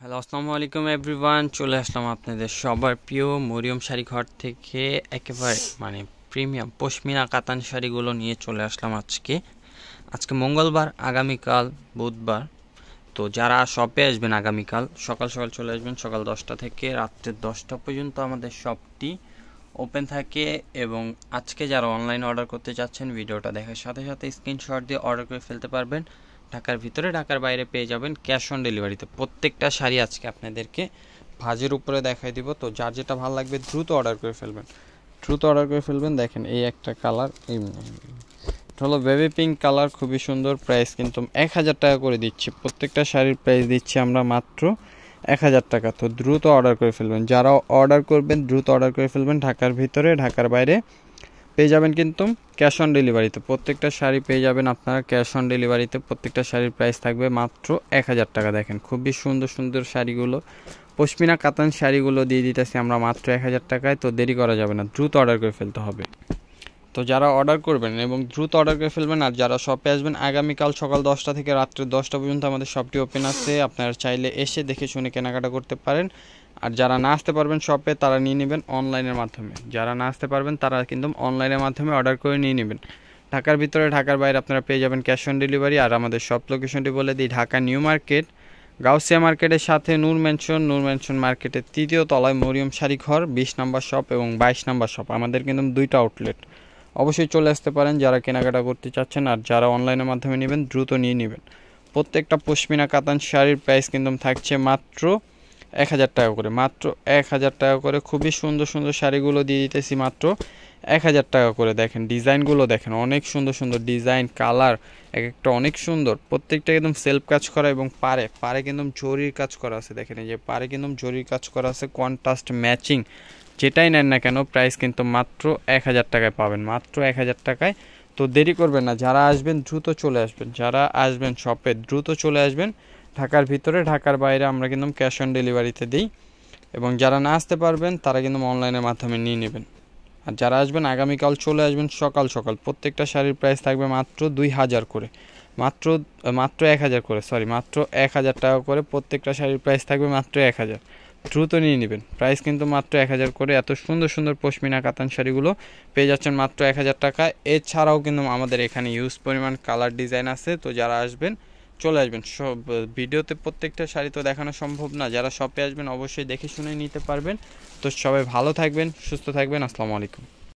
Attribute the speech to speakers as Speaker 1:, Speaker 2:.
Speaker 1: Hello, আসসালামু আলাইকুম everyone. চলে আসলাম আপনাদের সবার প্রিয় মরিয়ম শাড়ি ঘর থেকে একেবারে প্রিমিয়াম পশমিনা কাতান শাড়িগুলো নিয়ে চলে আসলাম আজকে মঙ্গলবার, আগামীকাল বুধবার। তো যারা শপে আসবেন আগামীকাল সকাল সকাল চলে আসবেন, সকাল 10টা থেকে রাত্রে 10টা পর্যন্ত আমাদের শপটি ওপেন থাকে। এবং আজকে যারা অনলাইনে অর্ডার করতে চাচ্ছেন, ভিডিওটা দেখার সাথে সাথে স্ক্রিনশট দিয়ে অর্ডার করে ফেলতে পারবেন। ঢাকার ভিতরে, ঢাকার বাইরে পেয়ে যাবেন ক্যাশ অন ডেলিভারিতে। প্রত্যেকটা শাড়ি আজকে আপনাদেরকে ভাজের উপরে দেখাই দিব। তো যার যেটা ভালো লাগবে দ্রুত অর্ডার করে ফেলবেন। দেখেন এই একটা কালার, এটা হলো বেবি পিঙ্ক কালার, খুবই সুন্দর। প্রাইস কিন্তু 1000 টাকা করে দিচ্ছি। প্রত্যেকটা শাড়ির প্রাইস দিচ্ছি আমরা মাত্র 1000 টাকা। তো দ্রুত অর্ডার করে ফেলবেন, যারা অর্ডার করবেন দ্রুত অর্ডার করে ফেলবেন। ঢাকার ভিতরে, ঢাকার বাইরে পেয়ে যাবেন কিন্তু ক্যাশ অন ডেলিভারিতে। প্রত্যেকটা শাড়ি পেয়ে যাবেন আপনারা ক্যাশ অন ডেলিভারিতে। প্রত্যেকটা শাড়ির প্রাইস থাকবে মাত্র 1000 টাকা। দেখেন খুবই সুন্দর সুন্দর শাড়িগুলো, পশমিনা কাতান শাড়িগুলো দিয়ে দিতেছি আমরা মাত্র 1000 টাকায়। তো দেরি করা যাবে না, দ্রুত অর্ডার করে ফেলতে হবে। তো যারা অর্ডার করবেন এবং দ্রুত অর্ডার করে ফেলবেন, আর যারা শপে আসবেন আগামীকাল সকাল 10টা থেকে রাত্রে 10টা পর্যন্ত আমাদের শপটি ওপেন আছে। আপনারা চাইলে এসে দেখে শুনে কেনাকাটা করতে পারেন। আর যারা না আসতে পারবেন শপে, তারা নিয়ে নেবেন অনলাইনের মাধ্যমে। যারা না আসতে পারবেন তারা কিন্তু অনলাইনের মাধ্যমে অর্ডার করে নিয়ে নেবেন। ঢাকার ভিতরে, ঢাকার বাইরে আপনারা পেয়ে যাবেন ক্যাশ অন ডেলিভারি। আর আমাদের শপ লোকেশনটি বলে দিই, ঢাকা নিউ মার্কেট, গাউসিয়া মার্কেটের সাথে নূর ম্যানশন মার্কেটের 3য় তলায় মরিয়ম শাড়ি ঘর 20 নম্বর শপ এবং 22 নম্বর শপ। আমাদের কিন্তু দুইটা আউটলেট। অবশ্যই চলে আসতে পারেন যারা কেনাকাটা করতে চাচ্ছেন। আর যারা অনলাইনের মাধ্যমে নেবেন দ্রুত নিয়ে নেবেন। প্রত্যেকটা পশমিনা কাতান শাড়ির প্রাইস কিন্তু থাকছে মাত্র 1000 টাকা করে, মাত্র 1000 টাকা করে। খুবই সুন্দর সুন্দর শাড়িগুলো দিয়ে দিতেছি মাত্র 1000 টাকা করে। দেখেন ডিজাইনগুলো দেখেন, অনেক সুন্দর সুন্দর ডিজাইন, কালার এক একটা অনেক সুন্দর। প্রত্যেকটা একদম সেলফ কাজ করা এবং পারে কিন্তু জরির কাজ করা আছে। দেখেন এই যে পারে কিন্তু জরির কাজ করা আছে, কন্ট্রাস্ট ম্যাচিং। যেটাই নেন না কেন প্রাইস কিন্তু মাত্র 1000 টাকায় পাবেন, মাত্র 1000 টাকায়। তো দেরি করবেন না, যারা আসবেন দ্রুত চলে আসবেন, যারা আসবেন শপে দ্রুত চলে আসবেন। ঢাকার ভিতরে, ঢাকার বাইরে আমরা কিন্তু ক্যাশ অন ডেলিভারিতে দিই। এবং যারা না আসতে পারবেন তারা কিন্তু অনলাইনের মাধ্যমে নিয়ে নেবেন। আর যারা আসবেন আগামীকাল চলে আসবেন সকাল সকাল। প্রত্যেকটা শাড়ির প্রাইস থাকবে মাত্র 2000 করে, মাত্র মাত্র 1000 করে, মাত্র 1000 টাকা করে। প্রত্যেকটা শাড়ির প্রাইস থাকবে মাত্র 1000। দ্রুত নিয়ে নেবেন, প্রাইস কিন্তু মাত্র 1000 করে। এত সুন্দর সুন্দর পশমিনা কাতান শাড়িগুলো পেয়ে যাচ্ছেন মাত্র 1000 টাকা। এছাড়াও কিন্তু আমাদের এখানে ইউজ পরিমাণ কালার ডিজাইন আছে। তো যারা আসবেন চলে আসবেন। সব ভিডিওতে প্রত্যেকটা শাড়ি তো দেখানো সম্ভব না, যারা শপে আসবেন অবশ্যই দেখে শুনে নিতে পারবেন। তো সবাই ভালো থাকবেন, সুস্থ থাকবেন। আসসালামু আলাইকুম।